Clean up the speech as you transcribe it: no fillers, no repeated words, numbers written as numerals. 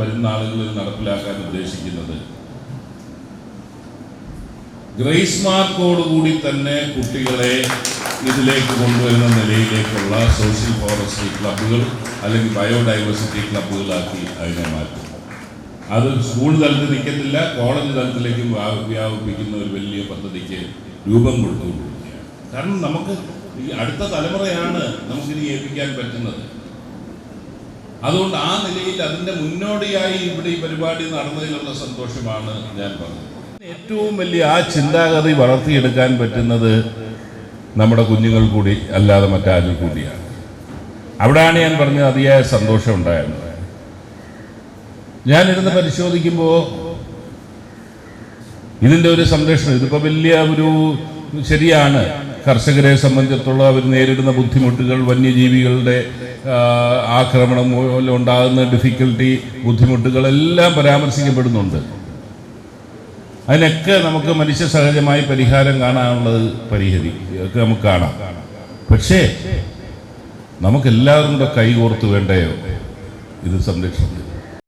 വരുന്ന ആളുകളിൽ നടപ്പിലാക്കാൻ ഉദ്ദേശിക്കുന്നത് ഗ്രേസ് മാർക്കോടുകൂടി തന്നെ കുട്ടികളെ ഇതിലേക്ക് കൊണ്ടുവരുന്ന നിലയിലേക്കുള്ള സോഷ്യൽ ഫോറസ്ട്രി ക്ലബ്ബുകൾ അല്ലെങ്കിൽ ബയോഡൈവേഴ്സിറ്റി ക്ലബ്ബുകളാക്കി അതിനെ മാറ്റും. അത് സ്കൂൾ തലത്തിൽ നിൽക്കത്തില്ല, കോളേജ് തലത്തിലേക്കും വ്യാപിപ്പിക്കുന്ന ഒരു വലിയ പദ്ധതിക്ക് രൂപം കൊടുത്തുകൊണ്ടിരിക്കുകയാണ്. കാരണം നമുക്ക് ഈ അടുത്ത തലമുറയാണ് നമുക്കിനി ഏൽപ്പിക്കാൻ പറ്റുന്നത്. അതുകൊണ്ട് ആ നിലയിൽ അതിൻ്റെ മുന്നോടിയായി ഇവിടെ ഈ പരിപാടി നടന്നതിലുള്ള സന്തോഷമാണ് ഞാൻ പറഞ്ഞത്. ഏറ്റവും വലിയ ആ ചിന്താഗതി വളർത്തിയെടുക്കാൻ പറ്റുന്നത് നമ്മുടെ കുഞ്ഞുങ്ങൾ കൂടി അല്ലാതെ മറ്റാരും കൂടിയാണ്. അവിടെയാണ് ഞാൻ പറഞ്ഞത് അതിയായ സന്തോഷം ഉണ്ടായിരുന്നത്. ഞാനിരുന്ന് പരിശോധിക്കുമ്പോൾ ഇതിൻ്റെ ഒരു സംരക്ഷണം, ഇതിപ്പോൾ വലിയ ഒരു ശരിയാണ്, കർഷകരെ സംബന്ധിച്ചിടത്തോളം അവർ നേരിടുന്ന ബുദ്ധിമുട്ടുകൾ, വന്യജീവികളുടെ ആക്രമണം മൂലം ഉണ്ടാകുന്ന ഡിഫിക്കൽട്ടി, ബുദ്ധിമുട്ടുകളെല്ലാം പരാമർശിക്കപ്പെടുന്നുണ്ട്. അതിനൊക്കെ നമുക്ക് മനുഷ്യ സഹജമായി പരിഹാരം കാണാനുള്ളത് ഒക്കെ നമുക്ക് കാണാം. പക്ഷേ നമുക്കെല്ലാവരും കൂടെ കൈകോർത്ത് വേണ്ടയോ ഇത് സംരക്ഷിക്കുന്നത്?